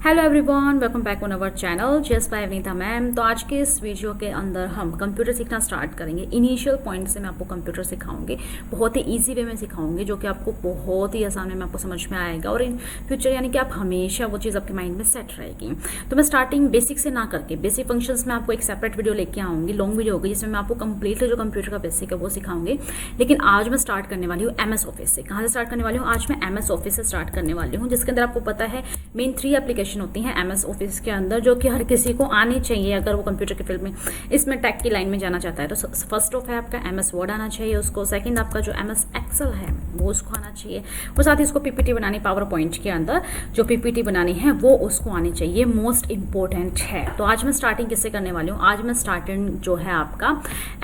Hello everyone, welcome back on our channel just by Avneeta ma'am. तो आज के इस वीडियो के अंदर हम कंप्यूटर सीखना स्टार्ट करेंगे। इनिशियल पॉइंट से मैं आपको कंप्यूटर सिखाऊंगी, बहुत ही इजी वे में सिखाऊंगी, जो कि आपको बहुत ही आसान में आपको समझ में आएगा और इन फ्यूचर यानी कि आप हमेशा वो चीज़ आपके माइंड में सेट रहेगी। तो मैं स्टार्टिंग बेसिक से ना करके बेसिक फंक्शंस में आपको एक सेपरेट वीडियो लेके आऊँगी, लॉन्ग वीडियो होगी, जिसमें मैं आपको कंप्लीटली जो कंप्यूटर का बेसिक है वो सिखाऊंगी। लेकिन आज मैं स्टार्ट करने वाली हूँ MS ऑफिस से। कहाँ से स्टार्ट करने वाली हूँ? आज मैं MS ऑफिस से स्टार्ट करने वाली हूँ, जिसके अंदर आपको पता है मेन 3 एप्लीकेशन होती हैं MS ऑफिस के अंदर, जो कि हर किसी को आनी चाहिए अगर वो कंप्यूटर के फील्ड में इसमें टेक की लाइन में जाना चाहता है। तो फर्स्ट ऑफ है आपका MS वर्ड आना चाहिए उसको, सेकंड आपका जो MS एक्सेल है वो उसको आना चाहिए, और साथ ही उसको PPT बनानी, पावर पॉइंट के अंदर जो PPT बनानी है वो उसको आनी चाहिए, मोस्ट इंपॉर्टेंट है। तो आज मैं स्टार्टिंग किससे करने वाली हूँ? आज मैं स्टार्टिंग जो है आपका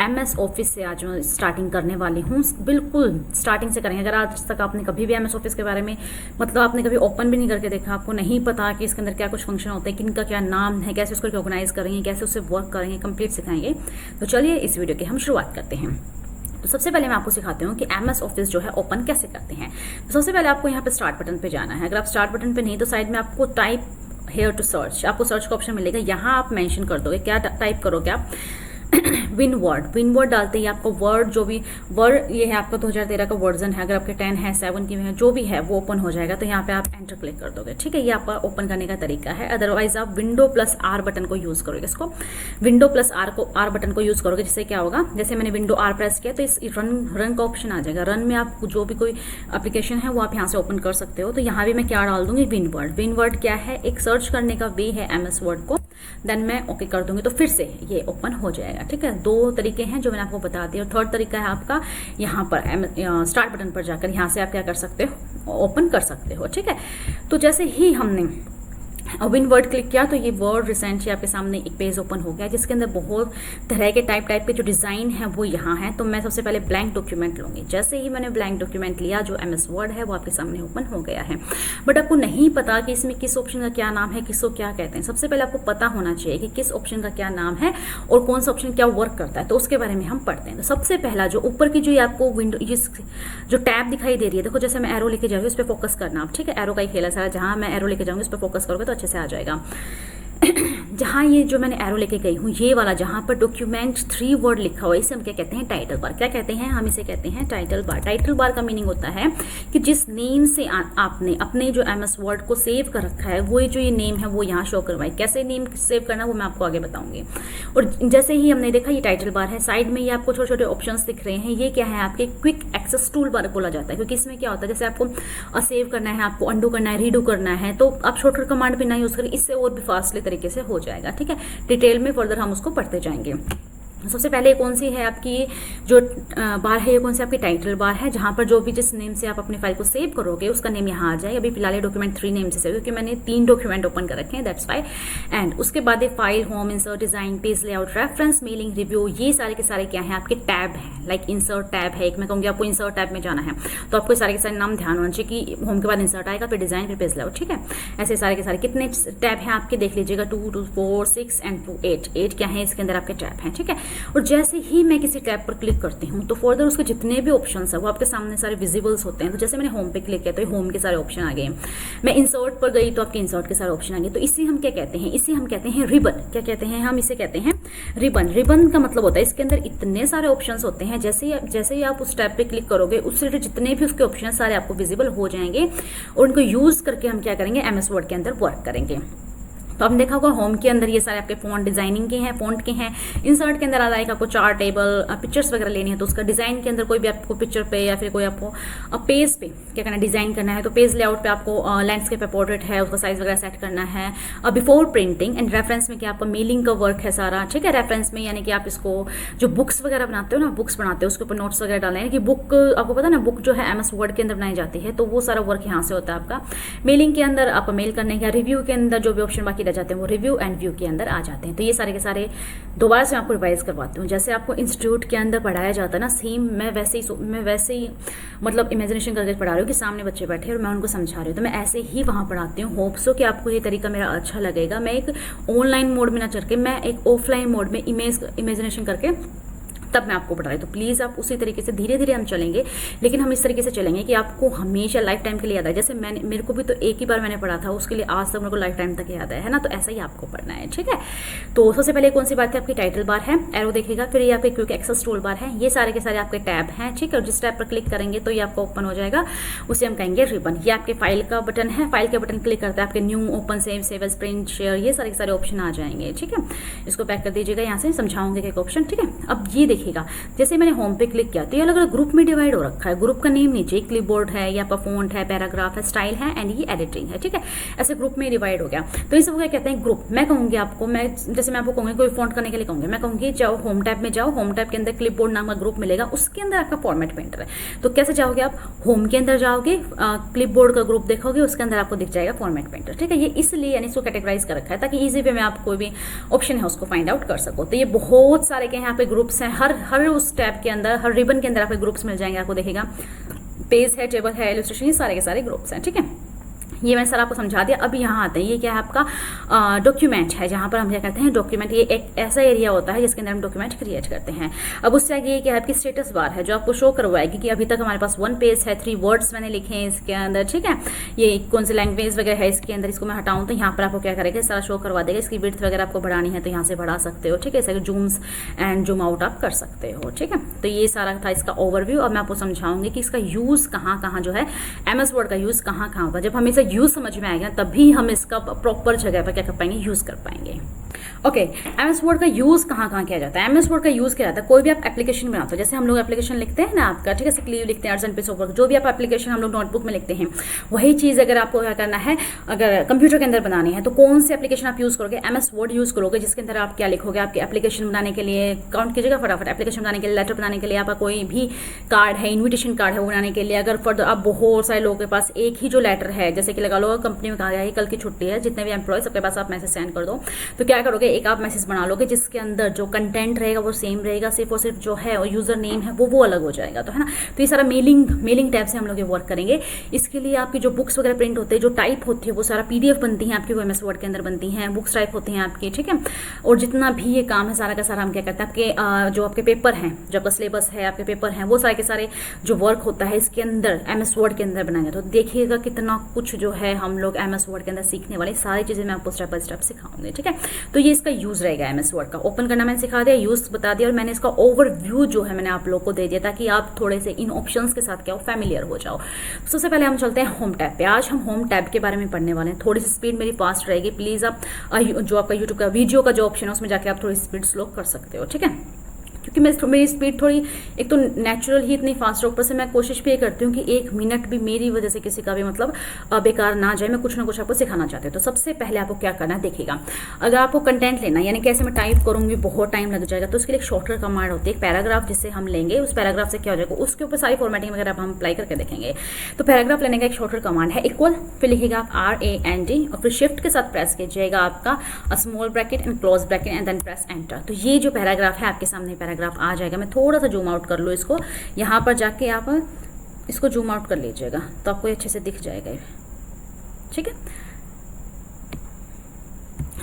MS ऑफिस से आज मैं स्टार्टिंग करने वाली हूँ। बिल्कुल स्टार्टिंग से करेंगे। अगर आज तक आपने कभी भी MS ऑफिस के बारे में मतलब आपने कभी ओपन भी नहीं करके देखा, आपको नहीं पता कि इसके अंदर क्या कुछ फंक्शन होते हैं, किनका क्या नाम है, कैसे उसको ऑर्गेनाइज करेंगे, कैसे उससे वर्क करेंगे, कंप्लीट सिखाएंगे। तो चलिए इस वीडियो की हम शुरुआत करते हैं। तो सबसे पहले मैं आपको सिखाती हूँ कि MS ऑफिस जो है ओपन कैसे करते हैं। तो सबसे पहले आपको यहाँ पे स्टार्ट बटन पे जाना है। अगर आप स्टार्ट बटन पे नहीं तो साइड में आपको टाइप हेयर टू सर्च, आपको सर्च का ऑप्शन मिलेगा। यहाँ आप मेंशन कर दोगे, क्या टाइप करोगे आप? विन वर्ड डालते ही आपको वर्ड, जो भी वर्ड ये है आपका 2013 का वर्जन है, अगर आपके 10 है, 7 की है, जो भी है वो ओपन हो जाएगा। तो यहाँ पे आप एंटर क्लिक कर दोगे, ठीक है। ये आपका ओपन करने का तरीका है। अदरवाइज आप विंडो प्लस R बटन को यूज करोगे। इसको विंडो प्लस R बटन को यूज करोगे, जिससे क्या होगा, जैसे मैंने विंडो R प्रेस किया तो इस रन का ऑप्शन आ जाएगा। रन में आप जो भी कोई एप्लीकेशन है वो आप यहाँ से ओपन कर सकते हो। तो यहाँ भी मैं क्या डाल दूंगी? विन वर्ड क्या है? एक सर्च करने का वे है MS वर्ड को। देन मैं ओके कर दूंगी तो फिर से ये ओपन हो जाएगा, ठीक है। 2 तरीके हैं जो मैंने आपको बता दिया। और थर्ड तरीका है आपका यहाँ पर स्टार्ट बटन पर जाकर यहाँ से आप क्या कर सकते हो? ओपन कर सकते हो, ठीक है। तो जैसे ही हमने विन वर्ड क्लिक किया तो ये वर्ड रिसेंटली आपके सामने एक पेज ओपन हो गया, जिसके अंदर बहुत तरह के टाइप के जो डिज़ाइन है वो यहाँ है। तो मैं सबसे पहले ब्लैंक डॉक्यूमेंट लूँगी। जैसे ही मैंने ब्लैंक डॉक्यूमेंट लिया, जो MS वर्ड है वो आपके सामने ओपन हो गया है। बट आपको नहीं पता कि इसमें किस ऑप्शन का क्या नाम है, किसको क्या कहते हैं। सबसे पहले आपको पता होना चाहिए कि किस ऑप्शन का क्या नाम है और कौन सा ऑप्शन क्या वर्क करता है, तो उसके बारे में हम पढ़ते हैं। तो सबसे पहला जो ऊपर की जो आपको विंडो जो टैब दिखाई दे रही है, देखो जैसे मैं एरो लेके जा रही हूँ, उस पर फोकस करना आप, ठीक है। एरो का ही खेल है सारा, जहाँ मैं एरो लेके जाऊँगी उस पर फोकस करोगे तो अच्छे से आ जाएगा। जहाँ ये जो मैंने एरो लेके गई हूँ, ये वाला जहाँ पर डॉक्यूमेंट 3 वर्ड लिखा हुआ है, इसे हम क्या कहते हैं? Title bar. क्या कहते हैं? हम इसे कहते हैं टाइटल बार। टाइटल बार का मीनिंग होता है कि जिस नेम से आपने अपने जो MS वर्ड को सेव कर रखा है, वो जो ये नेम है वो यहाँ शो करवाए। कैसे नेम सेव करना वो मैं आपको आगे बताऊंगी। और जैसे ही हमने देखा ये टाइटल बार है, साइड में ये आपको छोटे छोटे ऑप्शन दिख रहे हैं। ये क्या है? आपके क्विक एक्सेस टूल बार बोला जाता है, क्योंकि इसमें क्या होता है, जैसे आपको सेव करना है, आपको अंडू करना है, रीडू करना है, तो आप शॉर्टकट कमांड भी ना यूज करें, इससे और भी फास्टली तरीके से हो जाएगा, ठीक है। डिटेल में फर्दर हम उसको पढ़ते जाएंगे। सबसे पहले कौन सी है आपकी जो बार है, ये कौन सी आपकी टाइटल बार है, जहाँ पर जो भी जिस नेम से आप अपनी फाइल को सेव करोगे उसका नेम यहाँ आ जाए। अभी फिलहाल डॉक्यूमेंट 3 नेम से सेव, क्योंकि मैंने 3 डॉक्यूमेंट ओपन कर रखे हैं, दैट्स वाई। एंड उसके बाद ये file, home, insert, design, page layout, reference, mailing, review, ये सारे के सारे क्या है? आपके टैब है। लाइक इंसर्ट टैब है एक, मैं कहूँगी आपको इंसर्ट टैब में जाना है तो आपको सारे के सारे नाम ध्यान होना चाहिए कि होम के बाद इंसर्ट आएगा, फिर डिजाइन, फिर पेज लेआउट, ठीक है। ऐसे सारे के सारे कितने टैब हैं आपके देख लीजिएगा, 2, 2, 4, 6 एंड 2, 8 क्या है इसके अंदर आपके टैब हैं, ठीक है। और जैसे ही मैं किसी टैब पर क्लिक करती हूँ तो फर्दर उसके जितने भी ऑप्शंस है वो आपके सामने सारे विजिबल्स होते हैं। तो जैसे मैंने होम पे क्लिक किया तो होम के सारे ऑप्शन आ गए। मैं इंसर्ट पर गई तो आपके इंसर्ट के सारे ऑप्शन आ गए। तो इसे हम क्या कहते हैं? इसे हम कहते हैं रिबन। क्या कहते हैं? हम इसे कहते हैं रिबन। रिबन का मतलब होता है इसके अंदर इतने सारे ऑप्शंस होते हैं, जैसे ही आप उस टैब पे क्लिक करोगे उससे जितने भी उसके ऑप्शन सारे आपको विजिबल हो जाएंगे, और उनको यूज करके हम क्या करेंगे? MS वर्ड के अंदर वर्क करेंगे। तो आपने देखा होगा होम के अंदर ये सारे आपके फॉन्ट डिजाइनिंग के हैं, फॉन्ट के हैं। इंसर्ट के अंदर आ जाएगा आपको चार्ट, टेबल, पिक्चर्स वगैरह लेनी है तो उसका डिजाइन के अंदर कोई भी आपको पिक्चर पे या फिर कोई आपको पेज पे क्या करना है? डिजाइन करना है। तो पेज लेआउट पे आपको लैंडस्केप पे पोर्ट्रेट है, उसका साइज वगैरह सेट करना है। बिफोर प्रिंटिंग एंड रेफरेंस में क्या आपका मेलिंग का वर्क है सारा, ठीक है। रेफरेंस में यानी कि आप इसको जो बुक्स वगैरह बनाते हो ना, बुक्स बनाते हो उसके ऊपर नोट्स वगैरह डालना है कि बुक आपको पता ना, बुक जो है MS वर्ड के अंदर बनाई जाती है, तो वो सारा वर्क यहाँ से होता है आपका। मेलिंग के अंदर आप मेल करने का, रिव्यू के अंदर जो भी ऑप्शन बाकी रह जाते हैं वो रिव्यू एंड व्यू के अंदर आ जाते हैं। तो ये सारे के सारे दोबारा से आपको रिवाइज करवाती हूँ। जैसे आपको इंस्टीट्यूट के अंदर पढ़ाया जाता है ना, सेम मैं वैसे ही मतलब इमेजिनेशन करके पढ़ा रही हूँ कि सामने बच्चे बैठे और मैं उनको समझा रही हूँ, तो मैं ऐसे ही वहाँ पढ़ाती हूँ। होप सो कि आपको ये तरीका मेरा अच्छा लगेगा। मैं एक ऑनलाइन मोड में ना करके मैं एक ऑफलाइन मोड में इमेजिनेशन करके तब मैं आपको बता रही हूँ। तो प्लीज़ आप उसी तरीके से धीरे धीरे हम चलेंगे, लेकिन हम इस तरीके से चलेंगे कि आपको हमेशा लाइफ टाइम के लिए याद है। जैसे मेरे को भी तो एक ही बार मैंने पढ़ा था, उसके लिए आज तक मेरे को लाइफ टाइम तक याद है ना। तो ऐसा ही आपको पढ़ना है, ठीक है। तो सबसे पहले कौन सी बात है, आपकी टाइटल बार है, एरो देखिएगा, फिर ये आपके क्विक एक्सेस टूल बार है, ये सारे के सारे आपके टैब हैं, ठीक है। और जिस टैब पर क्लिक करेंगे तो ये आपको ओपन हो जाएगा, उसे हम कहेंगे रिबन। ये आपके फाइल का बटन है, फाइल के बटन क्लिक करते हैं आपके new, open, save as, print, share, ये सारे के सारे ऑप्शन आ जाएंगे, ठीक है। इसको पैक कर दीजिएगा, यहाँ से समझाऊंगे एक ऑप्शन, ठीक है। अब ये देखिएगा, जैसे मैंने होम पे क्लिक किया तो ये अलग अलग ग्रुप में डिवाइड हो रखा है। ग्रुप का नेम नीचे क्लिपबोर्ड है, या आपका फॉन्ट है, पैराग्राफ है, स्टाइल है, एंड ये एडिटिंग है, ठीक है। ऐसे ग्रुप में डिवाइड हो गया। तो इस क्या कहते हैं, ग्रुप। मैं कहूंगी आपको, जैसे मैं आपको कहूंगी कोई फॉन्ट करने के लिए कहूंगी, मैं कहूंगी जाओ होम टैब में जाओ, होम टैब के अंदर क्लिपबोर्ड नाम का ग्रुप मिलेगा, उसके अंदर आपका फॉर्मेट पेंटर है। तो कैसे जाओगे आप, होम के अंदर जाओगे, क्लिपबोर्ड का ग्रुप देखोगे, उसके अंदर आपको दिख जाएगा फॉर्मेट पेंटर, ठीक है। ये इसलिए यानी इसको कैटेगराइज कर रखा है ताकि इजी वे में आप कोई भी ऑप्शन है उसको फाइंड आउट कर सको। तो ये बहुत सारे के यहाँ पे ग्रुप्स हैं, हर उस टैब के अंदर, हर रिबन के अंदर आपको ग्रुप्स मिल जाएंगे। आपको देखेगा पेज है, टेबल है, इलस्ट्रेशन, ये सारे के सारे ग्रुप्स हैं, ठीक है। ये मैं सर आपको समझा दिया। अब यहाँ आते हैं, ये क्या है आपका डॉक्यूमेंट है, जहाँ पर हम क्या करते हैं डॉक्यूमेंट। ये एक ऐसा एरिया होता है जिसके अंदर हम डॉक्यूमेंट क्रिएट करते हैं। अब उससे आगे ये क्या है, आपकी स्टेटस बार है, जो आपको शो करवाएगी कि अभी तक हमारे पास 1 पेज है, 3 वर्ड्स मैंने लिखे हैं इसके अंदर, ठीक है। ये कौन सी लैंग्वेज वगैरह है इसके अंदर, इसको मैं हटाऊँ तो यहाँ पर आपको क्या करेगा, सारा शो करवा देगा। इसकी विड्थ वगैरह आपको बढ़ानी है तो यहाँ से बढ़ा सकते हो, ठीक है। ऐसे जूम्स एंड जूम आउट आप कर सकते हो, ठीक है। तो ये सारा था इसका ओवरव्यू। और मैं आपको समझाऊंगी कि इसका यूज़ कहाँ कहाँ जो है, MS वर्ड का यूज़ कहाँ कहाँ होता है। जब हमें इसे यूज़ समझ में आएगा तभी हम इसका प्रॉपर जगह पर क्या कर पाएंगे, यूज़ कर पाएंगे। ओके, MS वर्ड का यूज़ कहाँ कहाँ किया जाता है। MS वर्ड का यूज़ किया जाता है कोई भी आप एप्लीकेशन बनाते हो, जैसे हम लोग एप्लीकेशन लिखते हैं ना आपका, ठीक है, सिक लीव लिखते हैं, अर्जेंट पीस ऑफ वर्क, जो भी आप एप्लीकेशन हम लोग नोटबुक में लिखते हैं, वही चीज़ अगर आपको क्या करना है, अगर कंप्यूटर के अंदर बनानी है तो कौन से एप्लीकेशन आप यूज़ करोगे, MS वर्ड यूज़ करोगे, जिसके अंदर आप क्या लिखोगे, आपके एप्लीकेशन बनाने के लिए, काउंट कीजिएगा फटाफट, एप्लीकेशन बनाने के लिए, लेटर बनाने के लिए, आपका कोई भी कार्ड है, इन्विटेशन कार्ड है वो बनाने के लिए, अगर फर्दर आप बहुत सारे लोगों के पास एक ही जो लेटर है, जैसे कि लगा लो कंपनी में कहा गया है कल की छुट्टी है, जितने भी एम्प्लॉय सबके पास आप मैसेज सेंड कर दो, तो क्या करोगे, एक आप मैसेज बना लोगे जिसके अंदर जो कंटेंट रहेगा वो सेम रहेगा, सिर्फ और सिर्फ जो है और यूजर नेम है वो अलग हो जाएगा, तो है ना। तो ये सारा मेलिंग टैब से हम लोग ये वर्क करेंगे। इसके लिए आपकी जो बुक्स वगैरह प्रिंट होते हैं, जो टाइप होती है वो सारा PDF बनती है आपकी, वो MS वर्ड के अंदर बनती हैं, बुक्स टाइप होती हैं आपकी, ठीक है। और जितना भी ये काम है सारा का सारा हम क्या करते हैं, आपके जो आपके पेपर हैं, जो आपका सिलेबस है, आपके पेपर हैं, वो सारे के सारे जो वर्क होता है इसके अंदर MS वर्ड के अंदर बनाएंगे। तो देखिएगा कितना कुछ जो है हम लोग MS वर्ड के अंदर सीखने वाले, सारी चीज़ें मैं आपको स्टेप बाय स्टेप सिखाऊंगी, ठीक है। तो ये इसका यूज़ रहेगा MS वर्ड का। ओपन करना मैंने सिखा दिया, यूज़ बता दिया, और मैंने इसका ओवरव्यू जो है मैंने आप लोग को दे दिया ताकि आप थोड़े से इन ऑप्शंस के साथ क्या हो, फैमिलियर हो जाओ। सबसे पहले हम चलते हैं होम टैब पे। आज हम होम टैब के बारे में पढ़ने वाले हैं। थोड़ी सी स्पीड मेरी फास्ट रहेगी, प्लीज़ आप जो आपका यूट्यूब का वीडियो का जो ऑप्शन है उसमें जाके आप थोड़ी स्पीड स्लो कर सकते हो, ठीक है। क्योंकि मेरी स्पीड थोड़ी, एक तो नेचुरल ही इतनी फास्ट है, ऊपर से मैं कोशिश भी ये करती हूँ कि 1 मिनट भी मेरी वजह से किसी का भी मतलब बेकार ना जाए, मैं कुछ ना कुछ आपको सिखाना चाहती हूँ। तो सबसे पहले आपको क्या करना है, देखिएगा, अगर आपको कंटेंट लेना यानी कैसे मैं टाइप करूँगी, बहुत टाइम लग जाएगा, तो उसके लिए एक शॉर्टकट कमांड होती है, एक पैराग्राफ जिससे हम लेंगे, उस पैराग्राफ से क्या हो जाएगा, उसके ऊपर सारी फॉर्मेटिंग वगैरह हम अप्लाई करके देखेंगे। तो पैराग्राफ लेने का एक शॉर्टकट कमांड है इक्वल, फिर लिखिएगा आप RAND, और फिर शिफ्ट के साथ प्रेस कीजिएगा आपका small bracket and close bracket and then press enter. तो ये जो पैराग्राफ है आपके सामने पैराग्राफ आ जाएगा। मैं थोड़ा सा जूम आउट कर लो इसको, यहाँ पर जाके आप इसको जूम आउट कर लीजिएगा तो आपको अच्छे से दिख जाएगा, ठीक है।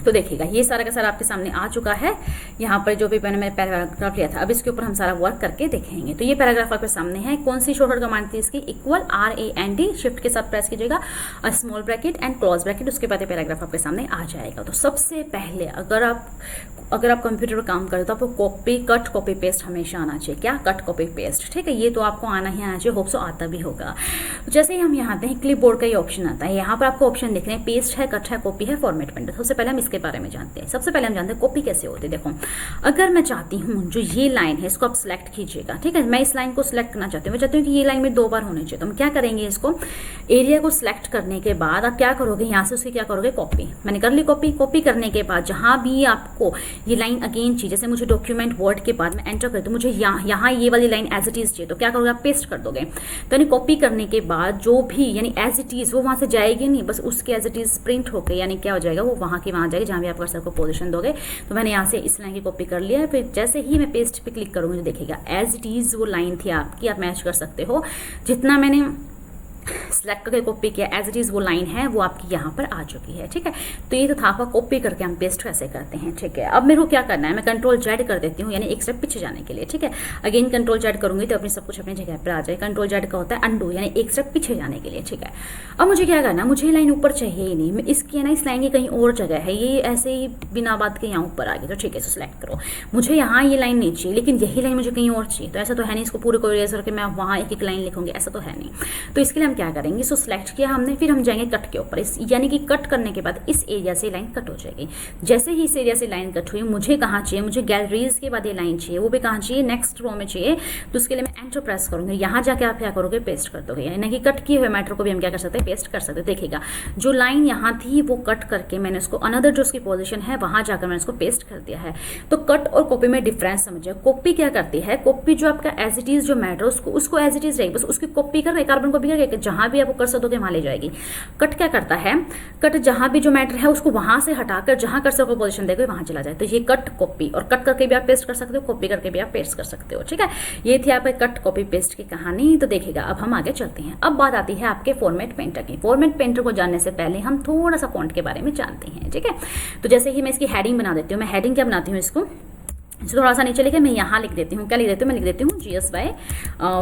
तो देखिएगा ये सारा का सारा आपके सामने आ चुका है। यहाँ पर जो भी मैंने पैराग्राफ लिया था, अब इसके ऊपर हम सारा वर्क करके देखेंगे। तो ये पैराग्राफ आपके सामने है। कौन सी शॉर्टकट कमांड थी इसकी, इक्वल RAND, शिफ्ट के साथ प्रेस कीजिएगा, small bracket and close bracket, उसके बाद पैराग्राफ आपके सामने आ जाएगा। तो सबसे पहले अगर आप कंप्यूटर पर काम करें तो आपको कट कॉपी पेस्ट हमेशा आना चाहिए। क्या, कट कॉपी पेस्ट, ठीक है। ये तो आपको आना ही आना चाहिए, होप सो आता भी होगा। जैसे ही हम यहाँ आते हैं, क्लिपबोर्ड का ये ऑप्शन आता है, यहाँ पर आपको ऑप्शन दिख रहे हैं, पेस्ट है, कट है, कॉपी है, फॉर्मेट पेंटर। सबसे पहले हम इसके बारे में जानते हैं। सबसे पहले हम जानते हैं कॉपी कैसे होती है। देखो, अगर मैं चाहती हूँ जो ये लाइन है इसको आप सिलेक्ट कीजिएगा, ठीक है। मैं इस लाइन को सिलेक्ट करना चाहती हूँ, मैं चाहती हूँ कि ये लाइन में 2 बार होनी चाहिए। तो हम क्या करेंगे, इसको एरिया को सिलेक्ट करने के बाद आप क्या करोगे, यहाँ से उसकी क्या करोगे, कॉपी। मैंने कर ली कॉपी करने के बाद जहाँ भी आपको ये लाइन अगेन चाहिए, जैसे मुझे डॉक्यूमेंट वर्ड के बाद मैं एंटर करती हूँ, मुझे यहाँ ये वाली लाइन एज इट इज चाहिए, तो क्या करोगे, आप पेस्ट कर दोगे। तो यानी कॉपी करने के बाद जो भी यानी एज इट इज वो वहाँ से जाएगी नहीं, बस उसके एज इट इज प्रिंट होकर यानी क्या हो जाएगा, वो वहाँ की वहाँ जाएगी जहाँ भी आप कर्सर को पोजीशन दोगे। तो मैंने यहाँ से इस लाइन की कॉपी कर लिया है। फिर जैसे ही मैं पेस्ट पे क्लिक करूँगी तो देखिएगा एज इट इज वो लाइन थी आपकी, आप मैच कर सकते हो। जितना मैंने सेलेक्ट करके कॉपी किया, एज इट इज़ वो लाइन है वो आपकी यहाँ पर आ चुकी है। ठीक है, तो ये तो था आपका कॉपी करके हम पेस्ट कैसे करते हैं। ठीक है, अब मेरे को क्या करना है, मैं कंट्रोल जेड कर देती हूँ, यानी एक स्टेप पीछे जाने के लिए। ठीक है, अगेन कंट्रोल जेड करूंगी तो अपनी सब कुछ अपनी जगह पर आ जाए। कंट्रोल जेड का होता है अंडू, यानी एक स्टेप पीछे जाने के लिए। ठीक है, अब मुझे क्या करना है, मुझे ये लाइन ऊपर चाहिए ही नहीं, मैं इसकी है ना इस लाइन की कहीं और जगह है, ये ऐसे ही बिना बात के यहाँ ऊपर आ गई। तो ठीक है, सेलेक्ट करो, मुझे यहाँ ये लाइन नहीं चाहिए, लेकिन यही लाइन मुझे कहीं और चाहिए। तो ऐसा तो है नहीं इसको पूरे को इरेज करके मैं वहाँ एक एक लाइन लिखूंगी, ऐसा तो है नहीं। तो इसके लिए हम क्या करेंगे, सो सेलेक्ट किया हमने, फिर हम जाएंगे कट के ऊपर, इस यानी कि कट करने के बाद इस एरिया से लाइन कट हो जाएगी। जैसे ही इस एरिया से लाइन कट हुई, मुझे कहाँ चाहिए, मुझे गैलरीज के बाद ये लाइन चाहिए, वो भी कहाँ चाहिए, नेक्स्ट रो में चाहिए। तो उसके लिए मैं एंटर प्रेस करूंगी, यहाँ जाके आप क्या करोगे, पेस्ट कर दोगे, यानी कि कट किए हुए मैटर को भी हम क्या कर सकते हैं, पेस्ट कर सकते हैं। देखिएगा जो लाइन यहाँ थी वो कट करके मैंने उसको अनदर जो उसकी पोजीशन है वहां जाकर मैंने उसको पेस्ट कर दिया है। तो कट और कॉपी में डिफरेंस समझिए। कॉपी क्या करती है, कॉपी जो आपका एज इट इज जो मैटर उसको एज इट इज रहेगी, बस उसकी कॉपी करके कार्बन कॉपी करके जहां भी आपको कर सकोगे वहां ले जाएगी। कट क्या करता है, कट जहां भी जो मैटर है उसको वहां से हटाकर जहां कर सको पोजीशन देगा वहां चला जाए। तो ये कट कॉपी, और कट करके भी आप पेस्ट कर सकते हो, कॉपी करके भी आप पेस्ट कर सकते हो। ठीक है, ये थी आपके कट कॉपी पेस्ट की कहानी। तो देखिएगा अब हम आगे चलते हैं। अब बात आती है आपके फॉर्मेट पेंटर की। फॉर्मेट पेंटर को जानने से पहले हम थोड़ा सा फॉन्ट के बारे में जानते हैं। ठीक है, तो जैसे ही मैं इसकी हेडिंग बना देती हूँ, मैं हेडिंग क्या बनाती हूँ, इसको थोड़ा सा नीचे लिखे, मैं यहाँ लिख देती हूँ, क्या लिख देती हूँ, मैं लिख देती हूँ GS by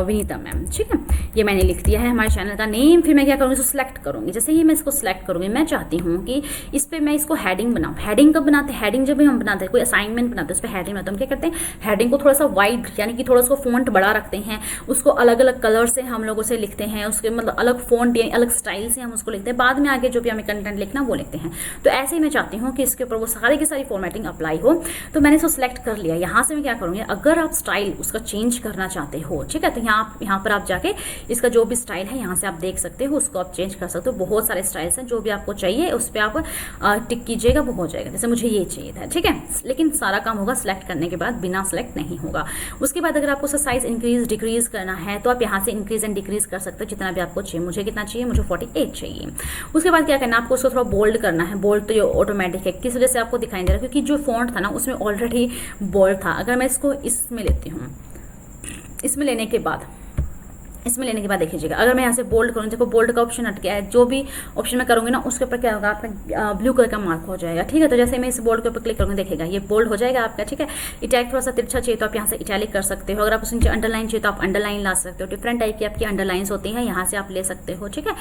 विनीता मैम। ठीक है, ये मैंने लिख दिया है हमारे चैनल का नेम। फिर मैं क्या करूँगी, इसको सिलेक्ट करूँगी। जैसे ही मैं इसको सिलेक्ट करूँगी, मैं चाहती हूँ कि इस पर मैं इसको हेडिंग बनाऊँ। हेडिंग कब बनाते हैं, हेडिंग जब भी हम बनाते हैं, कोई असाइनमेंट बनाते हैं उस पर हेडिंग बनाते हैं, हम क्या करते हैं, हेडिंग को थोड़ा सा वाइड यानी कि थोड़ा उसको फॉन्ट बड़ा रखते हैं, उसको अलग अलग कलर से हम लोग उसे लिखते हैं, उसके मतलब अलग फॉन्ट यानी अलग स्टाइल से हम उसको लिखते हैं, बाद में आगे जो भी हमें कंटेंट लिखना वो लिखते हैं। तो ऐसे ही मैं चाहती हूँ कि इसके ऊपर वो सारी की सारी फॉर्मेटिंग अप्लाई हो। तो मैंने इसको सिलेक्ट कर लिया। यहाँ से मैं क्या करूँगी, अगर आप स्टाइल उसका चेंज करना चाहते हो, ठीक है, तो यहाँ पर आप जाके इसका जो भी स्टाइल है यहाँ से आप देख सकते हो, उसको आप चेंज कर सकते हो। बहुत सारे स्टाइल्स हैं, जो भी आपको चाहिए उस पर आप टिक कीजिएगा, वो हो जाएगा। जैसे मुझे ये चाहिए था, ठीक है, लेकिन सारा काम होगा सिलेक्ट करने के बाद, बिना सिलेक्ट नहीं होगा। उसके बाद अगर आपको उसका साइज इंक्रीज डिक्रीज करना है तो आप यहाँ से इंक्रीज एंड डिक्रीज कर सकते हो जितना भी आपको चाहिए। मुझे कितना चाहिए, मुझे 48 चाहिए। उसके बाद क्या करना है, आपको उसको थोड़ा बोल्ड करना है। बोल्ड तो ये ऑटोमेटिक है, किस वजह से आपको दिखाई दे रहा है, क्योंकि जो फॉन्ट था ना उसमें ऑलरेडी बोल्ड था। अगर मैं इसको इसमें लेती हूँ, इसमें लेने के बाद देखिएगा, अगर मैं यहाँ से बोल्ड करूँ, देखो बोल्ड का ऑप्शन हट गया है। जो भी ऑप्शन मैं करूँगी ना उसके ऊपर क्या होगा, आपका ब्लू कलर का मार्क हो जाएगा। ठीक है, तो जैसे मैं इस बोल्ड के ऊपर क्लिक करूँगी, देखिएगा ये बोल्ड हो जाएगा आपका। ठीक है, इटैलिक थोड़ा सा तिरछा चाहिए तो आप यहाँ से इटैलिक कर सकते हो। अगर आप उसमें अंडरलाइन चाहिए तो आप अंडरलाइन ला सकते हो। डिफरेंट टाइप की आपकी अंडरलाइंस होती हैं, यहाँ से आप ले सकते हो। ठीक है,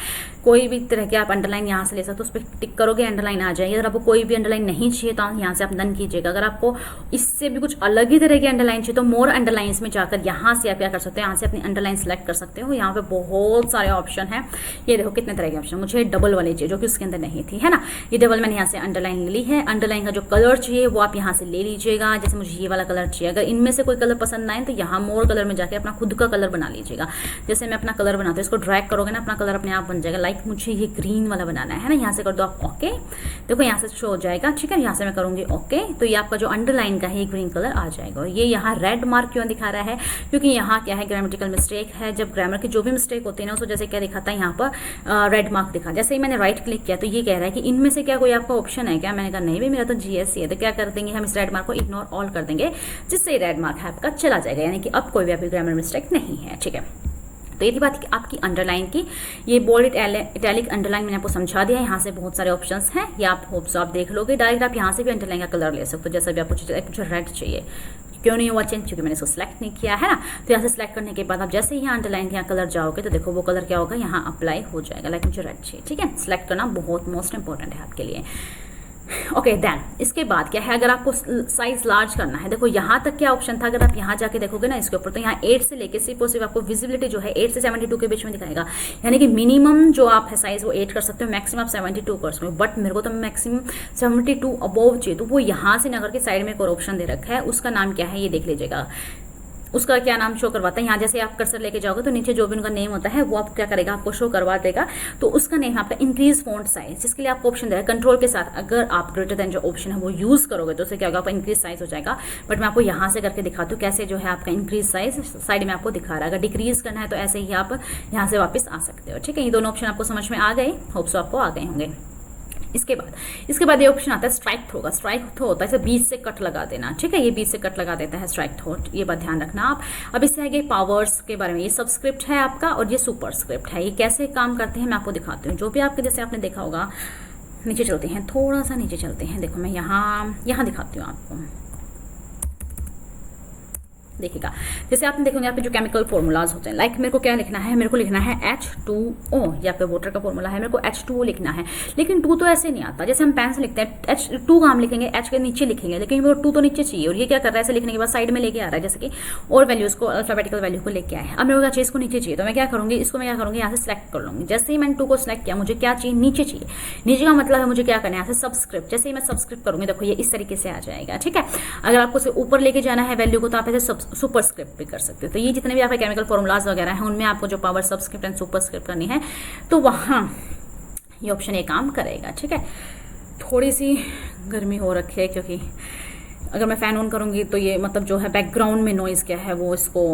कोई भी तरह के आप अंडरलाइन यहाँ से ले सकते हो, उस पर टिक करोगे अंडरलाइन आ जाएगी। अगर आपको कोई भी अंडरलाइन नहीं चाहिए तो यहाँ से आप डन कीजिएगा। अगर आपको इससे भी कुछ अलग ही तरह की अंडरलाइन चाहिए तो मोर अंडरलाइंस में जाकर यहाँ से आप क्या कर सकते हो, यहाँ से अपनी अंडरलाइन सेलेक्ट कर सकते हो। यहाँ पे बहुत सारे ऑप्शन हैं, ये देखो कितने तरह के ऑप्शन। मुझे डबल वाली चाहिए जो कि उसके अंदर नहीं थी, है ना, ये डबल मैंने यहाँ से अंडरलाइन ले ली है। अंडरलाइन का जो कलर चाहिए वो आप यहाँ से ले लीजिएगा। जैसे मुझे ये वाला कलर चाहिए, अगर इनमें से कोई कलर पसंद ना आए तो यहाँ मोर कलर में जाके अपना खुद का कलर बना लीजिएगा। जैसे मैं अपना कलर बनाती हूँ, इसको ड्रैग करोगे ना अपना कलर अपने आप बन जाएगा। लाइक मुझे ये ग्रीन वाला बनाना है ना, यहाँ से कर दो आप ओके, देखो यहाँ से शो हो जाएगा। ठीक है, यहाँ से मैं करूँगी ओके, तो ये आपका जो अंडरलाइन का है ये ग्रीन कलर आ जाएगा। और ये यहाँ रेड मार्क क्यों दिखा रहा है, क्योंकि यहाँ क्या है, ग्रामेटिकल मिस्टेक है। जब ग्रामर की जो भी मिस्टेक होती है ना, उसको जैसे क्या दिखाता है यहाँ पर रेड मार्क दिखा। जैसे ही मैंने राइट क्लिक किया तो ये कह रहा है कि इनमें से क्या कोई आपका ऑप्शन है क्या। मैंने कहा नहीं भाई, मेरा तो GSC है। तो क्या कर देंगे हम, इस रेड मार्क को इग्नोर ऑल कर देंगे, जिससे रेड मार्क है आपका चला जाएगा, यानी कि अब कोई भी आपकी ग्रामर मिस्टेक नहीं है। ठीक है, तो ये थी बात आपकी अंडरलाइन की। ये बोल्ड इटैलिक अंडरलाइन मैंने आपको समझा दिया है। यहाँ से बहुत सारे ऑप्शंस हैं, ये आप होप्स आप देख लोगे। डायरेक्ट आप यहाँ से भी अंडरलाइन का कलर ले सकते हो, जैसा भी आपको चाहिए। मुझे रेड चाहिए, क्यों नहीं हुआ चेंज, क्योंकि मैंने इसको सिलेक्ट नहीं किया है ना। तो यहाँ से सिलेक्ट करने के बाद आप जैसे ही यहाँ अंडरलाइन के यहाँ कलर जाओगे तो देखो वो कलर क्या होगा, यहाँ अप्लाई हो जाएगा। लाइक मुझे रेड चाहिए। ठीक है, सिलेक्ट करना बहुत मोस्ट इंपॉर्टेंट है आपके लिए। ओके देन इसके बाद क्या है, अगर आपको साइज लार्ज करना है, देखो यहाँ तक क्या ऑप्शन था। अगर आप यहाँ जाके देखोगे ना इसके ऊपर, तो यहाँ 8 से लेके सिर्फ और सिर्फ आपको विजिबिलिटी जो है 8 से 72 के बीच में दिखाएगा। यानी कि मिनिमम जो आप है साइज वो 8 कर सकते हो, मैक्सिमम आप 72 कर सकते हो। बट मेरे को तो मैक्सिमम 72 अबोव चाहिए, तो वो यहाँ से नगर के साइड में एक और ऑप्शन दे रखा है, उसका नाम क्या है ये देख लीजिएगा। उसका क्या नाम शो करवाता है, यहाँ जैसे आप कर्सर लेके जाओगे तो नीचे जो भी उनका नेम होता है वो आप क्या करेगा, आपको शो करवा देगा। तो उसका नेम है आपका इंक्रीज फॉन्ट साइज, जिसके लिए आपको ऑप्शन देगा कंट्रोल के साथ। अगर आप ग्रेटर देन जो ऑप्शन है वो यूज करोगे तो उससे क्या होगा, आपका इंक्रीज साइज हो जाएगा। बट मैं आपको यहाँ से करके दिखाती हूँ कैसे जो है आपका इंक्रीज साइज साइड में आपको दिखा रहा है। अगर डिक्रीज करना है तो ऐसे ही आप यहाँ से वापस आ सकते हो। ठीक है, ये दोनों ऑप्शन आपको समझ में आ गए, होप्स आपको आ गए होंगे। इसके बाद ये ऑप्शन आता है स्ट्राइक थ्रो का। स्ट्राइक थ्रो होता है इसे बीच से कट लगा देना, ठीक है, ये बीच से कट लगा देता है स्ट्राइक थ्रो, ये बात ध्यान रखना आप। अब इससे आगे पावर्स के बारे में, ये सबस्क्रिप्ट है आपका और ये सुपरस्क्रिप्ट है। ये कैसे काम करते हैं मैं आपको दिखाती हूँ। जो भी आपके जैसे आपने देखा होगा, नीचे चलते हैं, थोड़ा सा नीचे चलते हैं, देखो मैं यहाँ दिखाती हूँ आपको, देखिएगा। जैसे आपने देखोगे यहाँ पे जो केमिकल फॉर्मूलाज होते हैं, लाइक मेरे को क्या लिखना है, मेरे को लिखना है H2O, या पे वाटर का फॉर्मूला है, मेरे को H2O लिखना है। लेकिन 2 तो ऐसे नहीं आता, जैसे हम पेन से लिखते हैं H2 का हम लिखेंगे, H के नीचे लिखेंगे, लेकिन वो 2 तो नीचे चाहिए। और ये क्या कर रहा है, ऐसे लिखने के बाद साइड में लेके आ रहा है, जैसे कि और वैल्यूज को, अल्फाबेटिकल वैल्यू को लेके आए। अब मेरे को चाहिए इसको नीचे चाहिए, तो मैं क्या करूँगी, इसको मैं क्या करूँगी, यहाँ से सिलेक्ट कर लूँगी। जैसे ही मैंने 2 को सिलेक्ट किया, मुझे क्या चाहिए, नीचे चाहिए। नीचे का मतलब है मुझे क्या करना है, यहाँ से सबस्क्रिप्ट। जैसे ही मैं सबस्क्रिप्ट करूँगी, देखो ये इस तरीके से आ जाएगा, ठीक है। अगर आपको ऊपर लेके जाना है वैल्यू को, तो आप ऐसे सुपरस्क्रिप्ट कर सकते हो। तो ये जितने भी आपके केमिकल फॉर्मूलाज वगैरह हैं, उनमें आपको जो पावर सबस्क्रिप्ट एंड सुपरस्क्रिप्ट करनी है, तो वहाँ ये ऑप्शन ये काम करेगा, ठीक है। थोड़ी सी गर्मी हो रखी है, क्योंकि अगर मैं फ़ैन ऑन करूँगी तो ये मतलब जो है बैकग्राउंड में नॉइज़ क्या है वो इसको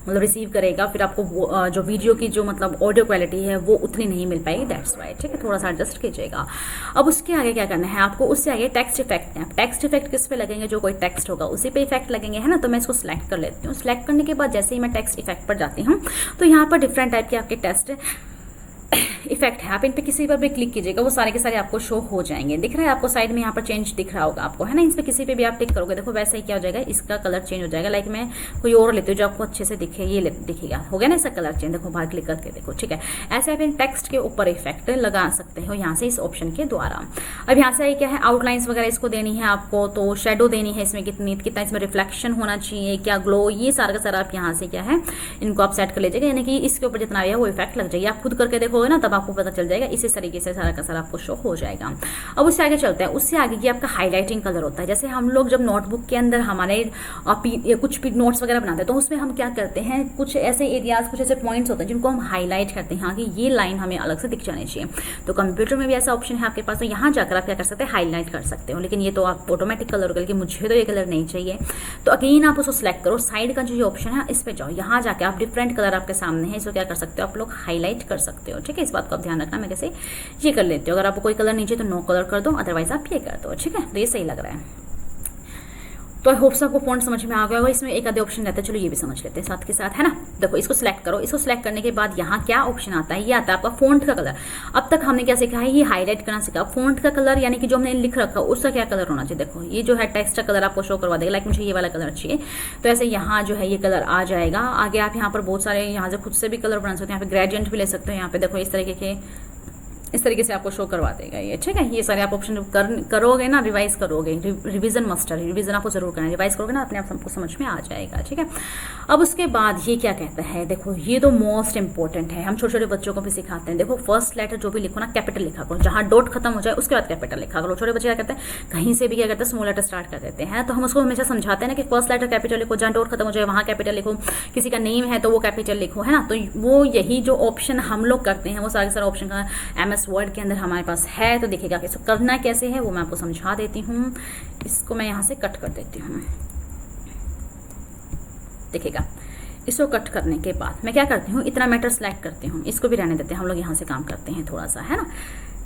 मतलब रिसीव करेगा, फिर आपको वो जो वीडियो की जो मतलब ऑडियो क्वालिटी है वो उतनी नहीं मिल पाएगी, दैट्स वाई, ठीक है, थोड़ा सा एडजस्ट कीजिएगा। अब उसके आगे क्या करना है आपको, उससे आगे टेक्स्ट इफेक्ट है। टेक्स्ट इफेक्ट किस पे लगेंगे, जो कोई टेक्स्ट होगा उसी पे इफेक्ट लगेंगे, है ना। तो मैं इसको सिलेक्ट कर लेती हूँ। सिलेक्ट करने के बाद जैसे ही मैं टेक्स्ट इफेक्ट पर जाती हूँ, तो यहाँ पर डिफरेंट टाइप के आपके टेक्स्ट इफेक्ट है, आप इन पे किसी पर भी क्लिक कीजिएगा, वो सारे के सारे आपको शो हो जाएंगे। दिख रहा है आपको साइड में यहाँ पर चेंज दिख रहा होगा आपको, है ना। इस पे किसी पे भी आप टिक करोगे, देखो वैसे ही क्या हो जाएगा, इसका कलर चेंज हो जाएगा। लाइक मैं कोई और लेती हूँ जो आपको अच्छे से दिखे, ये दिखेगा, हो गया ना इसका कलर चेंज, देखो बाहर क्लिक करके देखो, ठीक है। ऐसे आप इन टेक्स्ट के ऊपर इफेक्ट लगा सकते हो यहाँ से इस ऑप्शन के द्वारा। अब यहाँ से क्या है, आउटलाइंस वगैरह इसको देनी है आपको, तो शेडो देनी है इसमें कितना इसमें रिफ्लेक्शन होना चाहिए, क्या ग्लो, ये सारा का सारा आप यहाँ से क्या है इनको आप सेट कर लीजिएगा, यानी कि इसके ऊपर जितना आया वो इफेक्ट लग जाएगी। आप खुद करके देखोगे ना, तब आपको पता चल जाएगा। इसी तरीके से सारा का सारा आपको शो हो जाएगा। अब उससे आगे चलते हैं। उससे आगे ये आपका हाईलाइटिंग कलर होता है। जैसे हम लोग जब नोटबुक के अंदर हमारे कुछ नोट्स वगैरह बनाते हैं, तो उसमें हम क्या करते हैं, कुछ ऐसे एरियाज, कुछ ऐसे पॉइंट्स होते हैं जिनको हम हाईलाइट करते हैं, हाँ कि ये लाइन हमें अलग से दिख जानी चाहिए। तो कंप्यूटर में भी ऐसा ऑप्शन है आपके पास, तो यहाँ जाकर आप क्या कर सकते हैं, हाईलाइट कर सकते हो। लेकिन ये तो आप ऑटोमेटिक कलर होगा, लेकिन मुझे तो ये कलर नहीं चाहिए, तो अगेन आप उसको सिलेक्ट करो। साइड का जो ऑप्शन है इस पर जाओ, यहाँ जाकर आप डिफरेंट कलर आपके सामने है, इसको क्या कर सकते हो, आप लोग हाईलाइट कर सकते हो, ठीक है। इस बात को आप ध्यान रखना। मैं कैसे ये कर लेते हो, अगर आपको कोई कलर नहीं चाहिए तो नो कलर कर दो, अदरवाइज आप ये कर दो, ठीक है। तो ये सही लग रहा है। तो आई होप से आपको फॉन्ट समझ में आ गया होगा। इसमें एक आधे ऑप्शन रहता है, चलो ये भी समझ लेते हैं साथ के साथ, है ना। देखो इसको सिलेक्ट करो। इसको सिलेक्ट करने के बाद यहाँ क्या ऑप्शन आता है, ये आता है आपका फॉन्ट का कलर। अब तक हमने क्या सीखा है, ये हाईलाइट करना सीखा। फॉन्ट का कलर यानी कि जो हमने लिख रखा उसका क्या कलर होना चाहिए। देखो ये जो है टेक्स्ट का कलर आपको शो करवा देगा, लाइक मुझे ये वाला कलर चाहिए, तो ऐसे यहाँ जो है ये कलर आ जाएगा। आगे आप यहाँ पर बहुत सारे यहाँ से खुद से भी कलर बना सकते हो, यहाँ पे ग्रेडियंट भी ले सकते हो। यहाँ पे देखो इस तरीके से आपको शो करवा देगा ये, ठीक है। ये सारे आप ऑप्शन करोगे ना, रिवाइज करोगे, रिवीजन मस्ट है, रिवीजन आपको जरूर करना है। रिवाइज करोगे ना, अपने आप सबको समझ में आ जाएगा, ठीक है। अब उसके बाद ये क्या कहता है, देखो ये तो मोस्ट इंपॉर्टेंट है, हम छोटे छोटे बच्चों को भी सिखाते हैं। देखो फर्स्ट लेटर जो भी लिखो ना, कैपिटल लिखा करो, जहाँ डॉट खत्म हो जाए उसके बाद कैपिटल लिखा करो। छोटे बच्चे क्या करते हैं, कहीं से भी क्या करते हैं, स्मॉल लेटर स्टार्ट कर देते हैं। तो हम उसको हमेशा समझाते हैं ना कि फर्स्ट लेटर कैपिटल लिखो, जहाँ डॉट खत्म हो जाए वहाँ कैपिटल लिखो, किसी का नेम है तो वो कैपिटल लिखो, है ना। तो वो यही जो ऑप्शन हम लोग करते हैं, वो सारे सारे ऑप्शन का MS वर्ड के अंदर हमारे पास है। तो देखिएगा कि इसको करना कैसे है वो मैं आपको समझा देती हूँ। इसको मैं यहाँ से कट कर देती हूँ, देखिएगा। इसको कट करने के बाद मैं क्या करती हूँ, इतना मैटर सेलेक्ट करती हूँ, इसको भी रहने देते हैं, हम लोग यहाँ से काम करते हैं थोड़ा सा, है ना।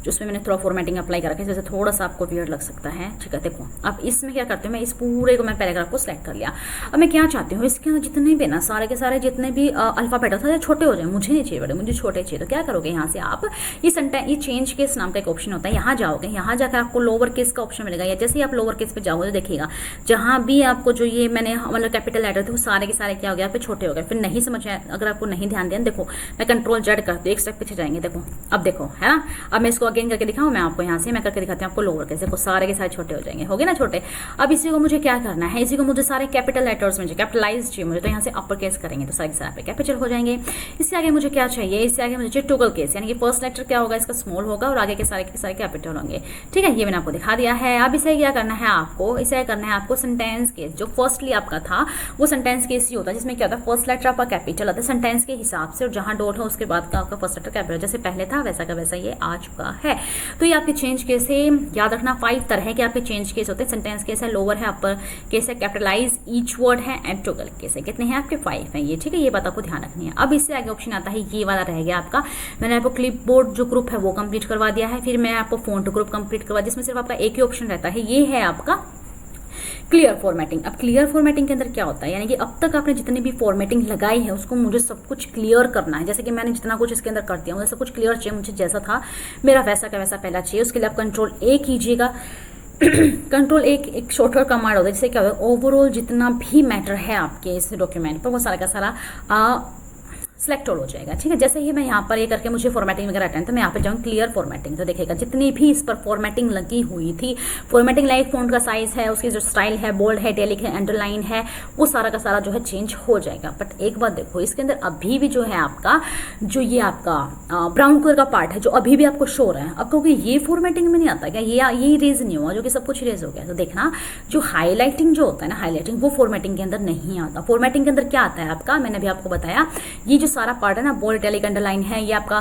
जो उसमें मैंने थोड़ा फॉर्मेटिंग अप्लाई कर रखा है, जैसे थोड़ा सा आपको वियर्ड लग सकता है, ठीक है। देखो अब इसमें क्या करती हूँ, मैं इस पूरे को मैं पैराग्राफ को सिलेक्ट कर लिया। अब मैं क्या चाहती हूँ, इसके अंदर जितने भी ना सारे के सारे जितने भी अल्फाबेट होता है छोटे हो जाए, मुझे नहीं चाहिए बड़े, मुझे छोटे चाहिए। तो क्या करोगे, यहाँ से आप ये चेंज केस नाम का एक ऑप्शन होता है, यहाँ जाओगे, यहाँ जाकर आपको लोअर केस का ऑप्शन मिलेगा। या जैसे ही आप लोअर केस पे जाओगे तो देखिएगा, जहाँ भी आपको जो ये मैंने मतलब कैपिटल लेटर थे वो सारे के सारे क्या हो गया, आप छोटे हो गए। फिर नहीं समझ आया, अगर आपको नहीं ध्यान दिया, देखो मैं Ctrl+Z करती हूँ, एक स्टेप पीछे जाएंगे, देखो अब देखो, है ना। अब मैं इसको अगेन करके दिखाऊँ, मैं आपको यहाँ से मैं करके दिखाती हूँ आपको लोअर केस, देखो सारे के सारे छोटे हो जाएंगे, हो गए ना छोटे। अब इसी को मुझे क्या करना है, इसी को मुझे सारे कैपिटल लेटर्स में कैपिटलाइज चाहिए मुझे, तो यहाँ से अपर केस करेंगे तो सारे के सारे कैपिटल हो जाएंगे। इससे आगे मुझे क्या चाहिए, इससे आगे मुझे चाहिए टॉगल केस, यानी कि फर्स्ट लेटर क्या होगा, इसका स्मॉल होगा और आगे के सारे कैपिटल होंगे, ठीक है। ये मैंने आपको दिखा दिया है। अब इसे क्या करना है आपको, इसे करना है आपको सेंटेंस केस। जो फर्स्टली आपका था वो सेंटेंस केस ही होता है, जिसमें क्या होता है, फर्स्ट लेटर आपका कैपिटल आता है सेंटेंस के हिसाब से, और जहाँ डॉट है उसके बाद का आपका फर्स्ट लेटर कैपिटल, जैसे पहले था वैसा का वैसा ये आ चुका है। तो ये आपके चेंज केस है, याद रखना 5 तरह के आपके चेंज केस होते हैं। सेंटेंस केस है, लोअर है, अपर केस है, कैपिटलाइज ईच वर्ड है एंड टोगल केस है। कितने हैं आपके 5 हैं ये, ठीक है, ये बात आपको ध्यान रखनी है। अब इससे आगे ऑप्शन आता है, ये वाला रह गया आपका। मैंने आपको क्लिपबोर्ड जो ग्रुप है वो कंप्लीट करवा दिया है, फिर मैं आपको फॉन्ट ग्रुप कंप्लीट करवा, जिसमें सिर्फ आपका एक ही ऑप्शन रहता है, ये है आपका क्लियर फॉर्मेटिंग। अब क्लियर फॉर्मेटिंग के अंदर क्या होता है, यानी कि अब तक आपने जितनी भी फॉर्मेटिंग लगाई है उसको मुझे सब कुछ क्लियर करना है। जैसे कि मैंने जितना कुछ इसके अंदर कर दिया, मुझे सब कुछ क्लियर चाहिए, मुझे जैसा था मेरा वैसा का वैसा पहला चाहिए। उसके लिए आप Ctrl+A कीजिएगा। Ctrl+A एक शॉर्टकट कमांड होता है, जिससे क्या होगा, ओवरऑल जितना भी मैटर है आपके इस डॉक्यूमेंट पर वो सारा का सारा सेलेक्ट ऑल हो जाएगा, ठीक है। जैसे ही मैं यहाँ पर ये करके मुझे फॉर्मेटिंग वगैरह हटाना, तो मैं यहाँ पर जाऊँ क्लियर फॉर्मेटिंग, तो देखिएगा जितनी भी इस पर फॉर्मेटिंग लगी हुई थी, फॉर्मेटिंग लाइक फ़ॉन्ट का साइज़ है, उसकी जो स्टाइल है, बोल्ड है, इटैलिक है, अंडरलाइन है, वो सारा का सारा जो है चेंज हो जाएगा। बट एक बात देखो, इसके अंदर अभी भी जो है आपका जो ये आपका ब्राउन कलर का पार्ट है जो अभी भी आपको शो रहा है, अब क्योंकि ये फॉर्मेटिंग में नहीं आता क्या, ये इरेज नहीं हुआ, जो कि सब कुछ इरेज हो गया। तो देखना जो हाईलाइटिंग जो होता है ना, हाईलाइटिंग वो फॉर्मेटिंग के अंदर नहीं आता। फॉर्मेटिंग के अंदर क्या आता है आपका, मैंने भी आपको बताया, ये जो सारा पार्ट है ना, बोल्ड, इटैलिक, अंडरलाइन है, ये आपका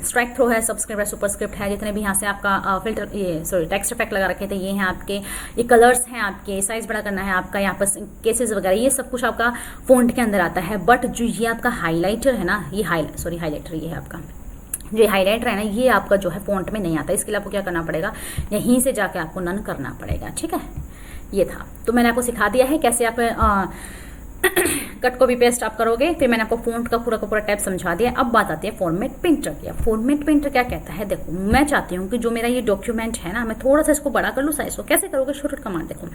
स्ट्राइक थ्रो है, सबस्क्रिप्ट है, सुपरस्क्रिप्ट है, जितने भी यहाँ से आपका फिल्टर टेक्स्ट इफेक्ट लगा रखे थे ये हैं आपके, ये कलर्स हैं आपके, साइज बड़ा करना है आपका, यहाँ पर केसेस वगैरह, ये सब कुछ आपका फॉन्ट के अंदर आता है। बट जो ये आपका हाईलाइटर है ना, ये हाईलाइटर ये है आपका, जो हाईलाइटर है ना, ये आपका जो है फॉन्ट में नहीं आता। इसके लिए आपको क्या करना पड़ेगा, यहीं से जाके आपको नन करना पड़ेगा, ठीक है। ये था, तो मैंने आपको सिखा दिया है कैसे आप कट कॉपी पेस्ट आप करोगे। फिर मैंने आपको फॉन्ट का पूरा टैब समझा दिया। अब बात आती है फॉर्मेट पेंटर की। फॉर्मेट पेंटर क्या कहता है, देखो मैं चाहती हूँ कि जो मेरा ये डॉक्यूमेंट है ना, मैं थोड़ा सा इसको बड़ा कर लूँ साइज को। कैसे करोगे, शॉर्टकट कमांड देखो,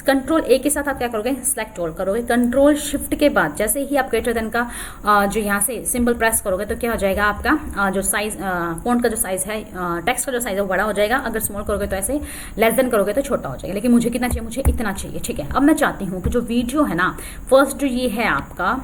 Ctrl+A के साथ आप क्या करोगे, सेलेक्ट ऑल करोगे। Ctrl+Shift के बाद जैसे ही आप ग्रेटर देन का जो यहाँ से सिंबल प्रेस करोगे तो क्या हो जाएगा, आपका जो साइज फॉन्ट का जो साइज है, टेक्स्ट का जो साइज है वो बड़ा हो जाएगा। अगर स्मॉल करोगे तो ऐसे, लेस देन करोगे तो छोटा हो जाएगा। लेकिन मुझे कितना चाहिए, मुझे इतना चाहिए, ठीक है। अब मैं चाहती हूँ कि जो वीडियो है ना, फर्स्ट जो ये है आपका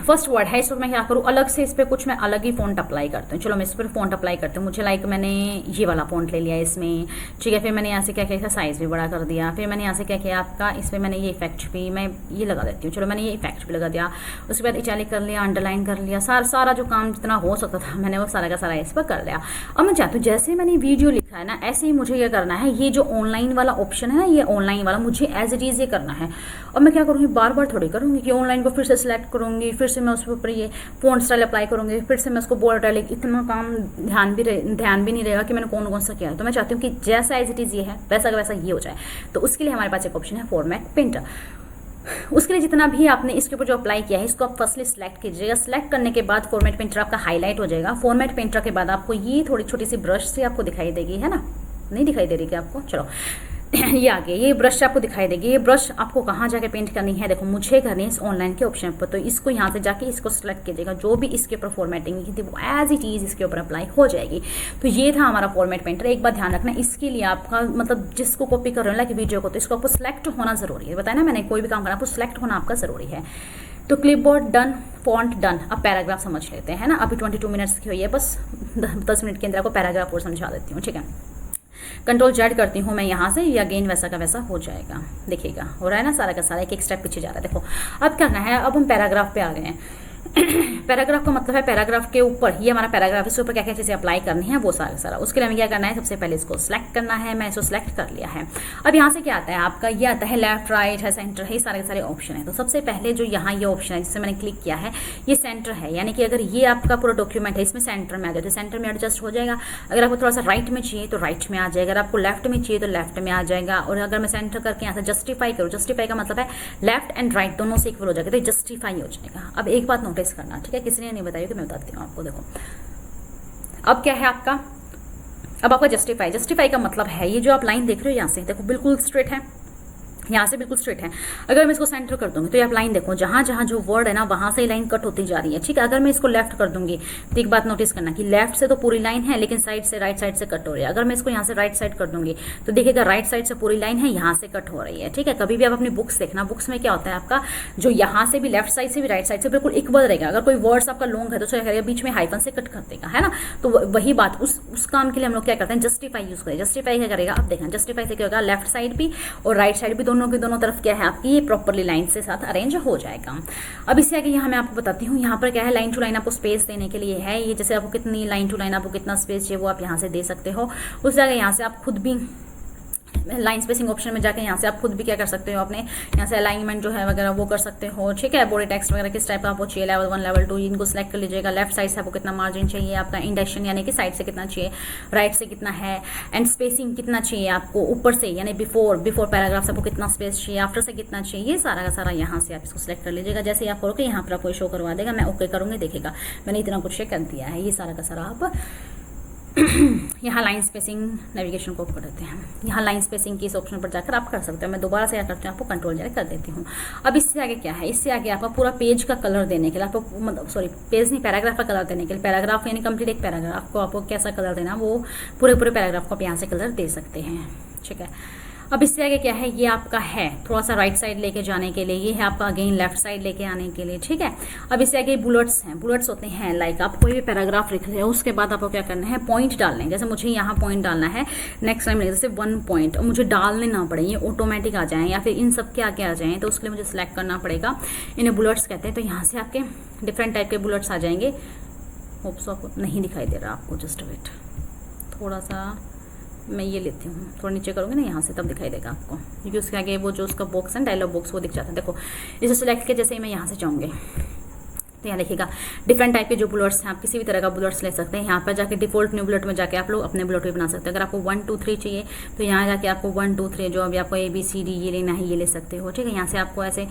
फर्स्ट वर्ड है, इसको मैं क्या करूँ, अलग से इस पर कुछ मैं अलग ही फॉन्ट अप्लाई करती हूँ। चलो मैं इस पर फॉन्ट अप्लाई करती हूँ। मुझे लाइक मैंने ये वाला फॉन्ट ले लिया इसमें, ठीक है। फिर मैंने यहाँ से क्या किया, साइज़ भी बड़ा कर दिया। फिर मैंने यहाँ से क्या किया आपका, इसमें मैंने ये इफेक्ट भी मैं ये लगा देती हूँ। चलो मैंने ये इफेक्ट भी लगा दिया। उसके बाद इटैलिक कर लिया, अंडरलाइन कर लिया, सारा जो काम जितना हो सकता था मैंने वो सारा का सारा इस पर कर लिया। अब मैं चाहती हूँ जैसे मैंने वीडियो लिखा है ना, ऐसे ही मुझे ये करना है। ये जो ऑनलाइन वाला ऑप्शन है ना, ये ऑनलाइन वाला मुझे एज इट इज़ ये करना है। और मैं क्या करूँगी, बार बार थोड़ी करूँगी कि ऑनलाइन को फिर से सिलेक्ट करूँगी, फिर से मैं उसके ऊपर ये फॉन्ट स्टाइल अप्लाई करूँगी, फिर से मैं उसको बोल्ड इटैलिक, इतना काम ध्यान भी नहीं रहेगा कि मैंने कौन सा किया है। तो मैं चाहती हूँ कि जैसा एज इट इज़ ये है वैसा का वैसा ये हो जाए। तो उसके लिए हमारे पास एक ऑप्शन है फॉर्मेट पेंटर। उसके लिए जितना भी आपने इसके ऊपर जो अप्लाई किया है इसको आप फर्स्टली सिलेक्ट कीजिएगा। सिलेक्ट करने के बाद फॉर्मेट पेंटर आपका हाईलाइट हो जाएगा। फॉर्मेट पेंटर के बाद आपको ये थोड़ी छोटी सी ब्रश से आपको दिखाई देगी, है ना, नहीं दिखाई दे रही क्या आपको, चलो ये आगे ये ब्रश आपको दिखाई देगी। ये ब्रश आपको कहाँ जाके पेंट करनी है, देखो मुझे करनी है इस ऑनलाइन के ऑप्शन पर। तो इसको यहाँ से जाके इसको सेलेक्ट कीजिएगा, जो भी इसके ऊपर फॉर्मेटिंग की थी वो एज इट इज़ इसके ऊपर अप्लाई हो जाएगी। तो ये था हमारा फॉर्मेट पेंटर। एक बात ध्यान रखना, इसके लिए आपका मतलब जिसको कॉपी कर रहे हो लाइक वीडियो को, तो इसको आपको सेलेक्ट होना ज़रूरी है। बताया ना मैंने, कोई भी काम करना आपको सेलेक्ट होना आपका ज़रूरी है। तो क्लिपबोर्ड डन, फॉन्ट डन। अब पैराग्राफ समझ लेते हैं ना। अभी 22 मिनट्स की हुई है, बस 10 मिनट के अंदर आपको पैराग्राफ और समझा देती हूँ, ठीक है। Ctrl+Z करती हूँ मैं यहाँ से, ये अगेन वैसा का वैसा हो जाएगा। देखिएगा हो रहा है ना, सारा का सारा एक स्टेप पीछे जा रहा है। देखो अब क्या करना है, अब हम पैराग्राफ पे आ गए हैं। पैराग्राफ का मतलब है पैराग्राफ के ऊपर, ये हमारा पैराग्राफ, इसके ऊपर क्या क्या चीज़ें अप्लाई करनी है वो सारा। उसके लिए हमें क्या करना है, सबसे पहले इसको सिलेक्ट करना है। मैं इसको सिलेक्ट कर लिया है। अब यहाँ से क्या आता है आपका, ये आता है लेफ्ट, राइट है, सेंटर है, ये सारे के सारे ऑप्शन है। तो सबसे पहले जो यहाँ ये ऑप्शन है जिससे मैंने क्लिक किया है, ये सेंटर है। यानी कि अगर ये आपका पूरा डॉक्यूमेंट है इसमें सेंटर में आ जाए तो सेंटर में एडजस्ट हो जाएगा। अगर आपको थोड़ा सा राइट में चाहिए तो राइट में आ जाएगा, अगर आपको लेफ्ट में चाहिए तो लेफ्ट में आ जाएगा। और अगर मैं सेंटर करके यहाँ से जस्टिफाई करूँ, जस्टिफाई का मतलब है लेफ्ट एंड राइट दोनों से इक्वल हो जाएगा, तो जस्टिफाई हो जाएगा। अब एक बात नोटिस करना, ठीक है, किसी ने नहीं बताई कि मैं बताती हूँ आपको। देखो अब क्या है आपका, अब आपका जस्टिफाई का मतलब है ये जो आप लाइन देख रहे हो यहाँ से, देखो बिल्कुल स्ट्रेट है, यहाँ से बिल्कुल स्ट्रेट है। अगर मैं इसको सेंटर कर दूंगी तो ये आप लाइन देखो, जहाँ जहाँ जो वर्ड है ना वहाँ से लाइन कट होती जा रही है, ठीक है। अगर मैं इसको लेफ्ट कर दूंगी तो एक बात नोटिस करना कि लेफ्ट से तो पूरी लाइन है लेकिन साइड से राइट साइड से कट हो रही है। अगर मैं इसको यहाँ से राइट साइड कर दूंगी तो देखिएगा राइट साइड से पूरी लाइन है, यहाँ से कट हो रही है, ठीक है। कभी भी आप अपनी बुक्स देखना, बुक्स में क्या होता है आपका, जो यहाँ से भी लेफ्ट साइड से भी राइट साइड से बिल्कुल इक्वल रहेगा। अगर कोई वर्ड्स आपका लॉन्ग है तो क्या करेगा, बीच में हाइफन से कट कर देगा, है ना। तो वही बात उस काम के लिए हम लोग क्या करते हैं, जस्टिफाई यूज करें। जस्टिफाई क्या करेगा, अब देखना जस्टिफाई से क्या होगा, लेफ्ट साइड भी और राइट साइड भी दोनों के दोनों तरफ क्या है आपकी ये प्रॉपरली लाइन से साथ अरेंज हो जाएगा। अब इससे आगे यहाँ मैं आपको बताती हूँ, यहाँ पर क्या है लाइन टू लाइन आपको स्पेस देने के लिए है ये, जैसे आपको कितनी लाइन टू लाइन आपको कितना स्पेस चाहिए वो आप यहाँ से दे सकते हो। उससे आगे यहाँ से आप खुद भी लाइन स्पेसिंग ऑप्शन में जाकर यहाँ से आप खुद भी क्या कर सकते हो, अपने यहाँ से अलाइनमेंट जो है वगैरह वो कर सकते हो, ठीक है। बॉडी टेक्स्ट वगैरह किस टाइप का आपको चाहिए, लेवल 1 लेवल 2 इनको सेलेक्ट कर लीजिएगा। लेफ्ट साइड से आपको कितना मार्जिन चाहिए, आपका इंडेक्शन यानी कि साइड से कितना चाहिए, राइट से कितना है, एंड स्पेसिंग कितना चाहिए आपको ऊपर से यानी बिफोर पैराग्राफ से आपको कितना स्पेस चाहिए, आफ्टर से कितना चाहिए, ये सारा का सारा यहाँ से आप इसको सेलेक्ट कर लीजिएगा। जैसे आप करोगे यहाँ पर आपको शो करवा देगा, मैं ओके करूँगी, देखेगा मैंने इतना कुछ कर दिया है। ये सारा का सारा आप यहाँ लाइन स्पेसिंग नेविगेशन को कर देते हैं, यहाँ लाइन स्पेसिंग की इस ऑप्शन पर जाकर आप कर सकते हो। मैं दोबारा से क्या करती हूँ, आपको कंट्रोल जरा कर देती हूँ। अब इससे आगे क्या है, इससे आगे आपका पूरा पेज का कलर देने के लिए आपको मतलब सॉरी पेज नहीं पैराग्राफ का कलर देने के लिए, पैराग्राफ यानी कंप्लीट एक पैराग्राफ को आपको कैसा कलर देना वो पूरे पैराग्राफ को आप यहाँ से कलर दे सकते हैं, ठीक है। अब इससे आगे क्या है, ये आपका है थोड़ा सा राइट साइड लेके जाने के लिए, ये है आपका अगेन लेफ्ट साइड लेके आने के लिए, ठीक है। अब इससे आगे बुलेट्स हैं, बुलेट्स होते हैं लाइक आप कोई भी पैराग्राफ लिख रहे हो उसके बाद आपको क्या करना है, पॉइंट डालने हैं। जैसे मुझे यहाँ पॉइंट डालना है नेक्स्ट टाइम जैसे 1 पॉइंट, और मुझे डालने ना पड़े, ये ऑटोमेटिक आ जाएँ या फिर इन सब के आगे आ जाएँ, तो उसके लिए मुझे सेलेक्ट करना पड़ेगा। इन्हें बुलेट्स कहते हैं। तो यहाँ से आपके डिफरेंट टाइप के बुलेट्स आ जाएंगे। होप्स आपको नहीं दिखाई दे रहा, आपको जस्ट वेट, थोड़ा सा मैं ये लेती हूँ, थोड़ा नीचे करूँगी ना यहाँ से तब दिखाई देगा आपको, क्योंकि उसके आगे वो जो उसका बॉक्स है डायलॉग बॉक्स वो दिख जाता है। देखो इसे सेलेक्ट किया, जैसे ही मैं यहाँ से जाऊँगी तो यहाँ देखिएगा डिफरेंट टाइप के जो बुलेट्स हैं, आप किसी भी तरह का बुलेट्स ले सकते हैं। यहाँ पर जाके डिफॉल्ट न्यू बुलेट में जाके आप लोग अपने बुलेट भी बना सकते हैं। अगर आपको 1 2 3 चाहिए तो यहाँ जाके आपको 1 2 3 जो अभी आपको ABCD ये लेना है ये ले सकते हो, ठीक है। यहाँ से आपको ऐसे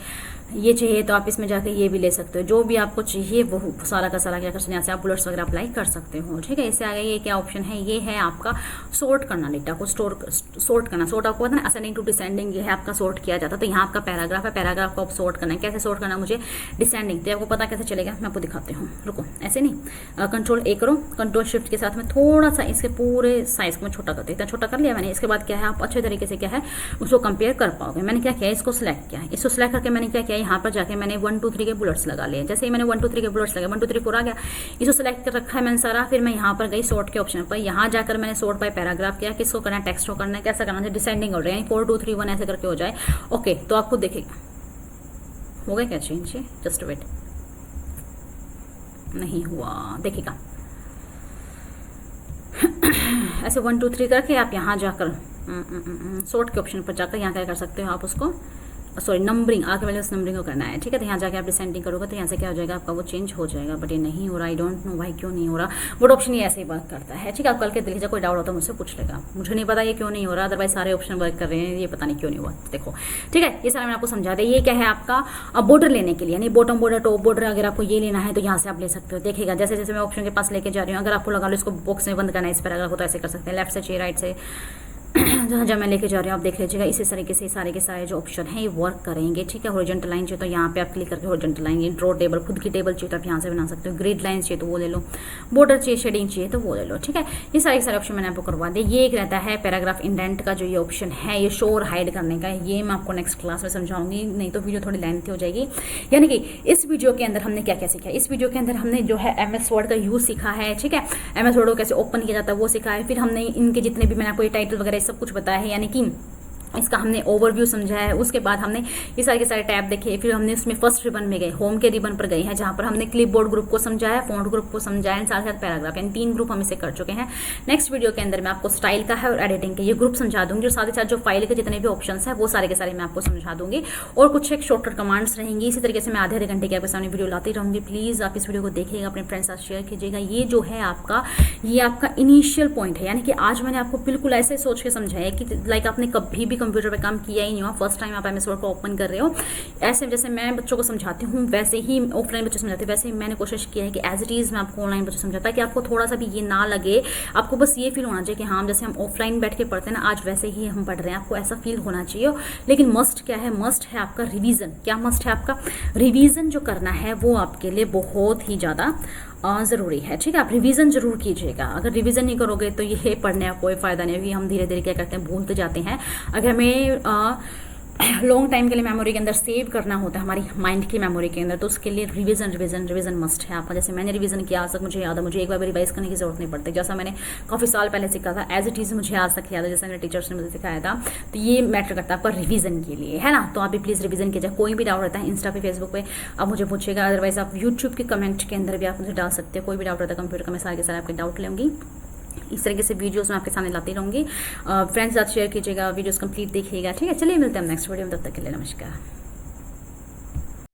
ये चाहिए तो आप इसमें जाके ये भी ले सकते हो, जो भी आपको चाहिए वो सारा का सारा क्या कर सकते हैं, यहाँ से आप बुलेट्स वगैरह अप्लाई कर सकते हो, ठीक है। इससे आगे ये क्या ऑप्शन है, ये है आपका सोर्ट करना, डेटा को सोर्ट करना। सोर्ट आपको पता है ना, असेंडिंग टू डिसेंडिंग, ये है आपका सोर्ट किया जाता है। तो यहाँ आपका पैराग्राफ है, पैराग्राफ को आप सोर्ट करना है। कैसे सोर्ट करना मुझे, डिसेंडिंग, तो आपको पता कैसे चलेगा, मैं आपको दिखाती हूँ, रुको ऐसे नहीं, कंट्रोल A करो, कंट्रोल शिफ्ट के साथ में थोड़ा सा इसके पूरे साइज को मैं छोटा करती हूँ। इतना छोटा कर लिया मैंने। इसके बाद क्या है, आप अच्छे तरीके से क्या है उसको कंपेयर कर पाओगे। मैंने क्या किया, इसको सिलेक्ट किया, इसको सिलेक्ट करके मैंने क्या किया, यहाँ पर जाके मैंने 1 2 3 के बुलेट्स लगा लिए। जैसे ही मैंने 1 2 3 के बुलेट्स लगे, 1 2 3 4 आ गया, इसको सिलेक्ट कर रखा है मैंने सारा। फिर मैं यहाँ पर गई सॉर्ट के ऑप्शन पर, यहाँ जाकर मैंने सॉर्ट बाय पैराग्राफ किया, किसको करना है, टेक्स्ट को करना है, कैसा करना है, डिसेंडिंग ऑर्डर यानी 4 2 3 1 ऐसे करके हो जाए। ओके, तो आपको देखेगा हो गया क्या चेंज, जस्ट वेट, नहीं हुआ, देखिएगा ऐसे 1 2 3 करके आप यहाँ जाकर सॉर्ट के ऑप्शन पर जाकर यहाँ क्या कर सकते हो, आप उसको सॉरी नंबरिंग आगे वाले उस नंबरिंग को करना है, ठीक है। तो यहाँ जाके आप डिसेंडिंग करोगे तो यहाँ से क्या हो जाएगा, आपका वो चेंज हो जाएगा। बट ये नहीं हो रहा, आई डोंट नो भाई क्यों नहीं हो रहा। बट ऑप्शन ये ऐसे ही वर्क करता है, ठीक है। आप कल के दिल कोई डाउट हो तो मुझसे पूछ लेगा, मुझे नहीं पता ये क्यों नहीं हो रहा, अदरवाइज सारे ऑप्शन वर्क कर रहे हैं, ये पता नहीं क्यों नहीं हुआ। देखो ठीक है, ये सारा मैं आपको समझा दिया। ये क्या है आपका बॉर्डर लेने के लिए, यानी बॉटम बॉर्डर टॉप बॉर्डर अगर आपको ये लेना है तो यहाँ से आप ले सकते हो। देखिएगा जैसे जैसे मैं ऑप्शन के पास लेके जा रही हूँ, अगर आपको लगा लो इसको बॉक्स में बंद करना है इस पर, अगर तो ऐसे कर सकते हैं, लेफ्ट से चाहिए राइट से जहाँ जहाँ मैं लेके जा रही हूँ आप देख लीजिएगा। इसी तरीके से सारे के सारे जो ऑप्शन है ये वर्क करेंगे, ठीक है। हॉरिजॉन्टल लाइन चाहिए तो यहाँ पे आप क्लिक करके हॉरिजॉन्टल लाइन, ये ड्रॉ टेबल खुद की टेबल चाहिए तो आप यहाँ से बना सकते हो। ग्रिड लाइन चाहिए तो वो ले लो, बॉर्डर चाहिए, शेडिंग चाहिए तो वो ले लो, ठीक है। ये सारे ऑप्शन मैंने आपको करवा दिए। ये एक रहता है पैराग्राफ इंडेंट का जो ये ऑप्शन है, ये शो और हाइड करने का, ये मैं आपको नेक्स्ट क्लास में समझाऊंगी, नहीं तो वीडियो थोड़ी लेंथी हो जाएगी। यानी कि इस वीडियो के अंदर हमने क्या क्या सीखा, इस वीडियो के अंदर हमने जो है MS वर्ड का यूज़ सीखा है, ठीक है। MS वर्ड को कैसे ओपन किया जाता है वो सीखा है। फिर हमने इनके जितने भी मैंने आपको टाइटल वगैरह सब कुछ बताया है, यानी कि इसका हमने ओवरव्यू समझा है। उसके बाद हमने ये सारे के सारे टैब देखे, फिर हमने उसमें फर्स्ट रिबन में गए, होम के रिबन पर गए हैं, जहाँ पर हमने क्लिपबोर्ड ग्रुप को समझाया, फॉन्ट ग्रुप को समझाया, साथ साथ पैराग्राफ, यानी 3 ग्रुप हम इसे कर चुके हैं। नेक्स्ट वीडियो के अंदर मैं आपको स्टाइल का है और एडिटिंग के ये ग्रुप समझा दूंगी, और साथ ही साथ जो फाइल के जितने भी ऑप्शन है वो सारे के सारे मैं आपको समझा दूंगी, और कुछ एक शॉर्टकट कमांड्स रहेंगी। इसी तरीके से मैं आधे घंटे के आपके सामने वीडियो लाती रहूँगी। प्लीज़ आप इस वीडियो को देखिएगा, अपने फ्रेंड्स साथ शेयर कीजिएगा। ये जो है आपका, ये आपका इनिशियल पॉइंट है, यानी कि आज मैंने आपको बिल्कुल ऐसे सोच के समझाया कि लाइक आपने कभी भी कंप्यूटर पर काम किया ही नहीं हुआ, फर्स्ट टाइम आप MS वर्ड को ओपन कर रहे हो। ऐसे जैसे मैं बच्चों को समझाती हूँ वैसे ही ऑफलाइन बच्चों समझाती हूँ, वैसे ही मैंने कोशिश किया है कि एज इट इज़ मैं आपको ऑनलाइन बच्चों समझाता कि आपको थोड़ा सा भी ये ना लगे, आपको बस ये फील होना चाहिए कि हाँ जैसे हम ऑफलाइन बैठ के पढ़ते हैं ना, आज वैसे ही हम पढ़ रहे हैं, आपको ऐसा फील होना चाहिए। लेकिन मस्ट क्या है, मस्ट है आपका रिवीजन। क्या मस्ट है आपका रिवीजन जो करना है वो आपके लिए बहुत ही ज़्यादा ज़रूरी है, ठीक है। आप रिवीजन जरूर कीजिएगा। अगर रिवीजन नहीं करोगे तो ये पढ़ने का कोई फ़ायदा नहीं होगी। हम धीरे धीरे क्या करते हैं, भूलते जाते हैं। अगर हमें लॉन्ग टाइम के लिए मेमोरी के अंदर सेव करना होता है, हमारी माइंड की मेमोरी के अंदर, तो उसके लिए रिवीजन मस्ट है आपका। जैसे मैंने रिवीजन किया, आज तक मुझे याद है, मुझे एक बार भी रिवाइज करने की जरूरत नहीं पड़ती। जैसा मैंने काफ़ी साल पहले सीखा था, एज इट इज़ मुझे आज तक याद है, जैसे मेरे टीचर्स ने मुझे सिखाया था। तो ये मैटर करता है आपका रिवीजन के लिए, है ना। तो आप भी प्लीज़ रिवीजन कीजिए। कोई भी डाउट रहता है इंस्टा पे, फेसबुक पे आप मुझे पूछेगा, अदरवाइज आप यूट्यूब के कमेंट के अंदर भी आप मुझे डाल सकते हो। कोई भी डाउट रहता है कंप्यूटर का, मैं सारे के सारे आपके डाउट लूँगी। इस तरीके से वीडियोस मैं आपके सामने लाती रहूँगी। फ्रेंड्स साथ शेयर कीजिएगा, वीडियोस कंप्लीट देखिएगा, ठीक है। चलिए मिलते हैं नेक्स्ट वीडियो में, तब तक के लिए नमस्कार।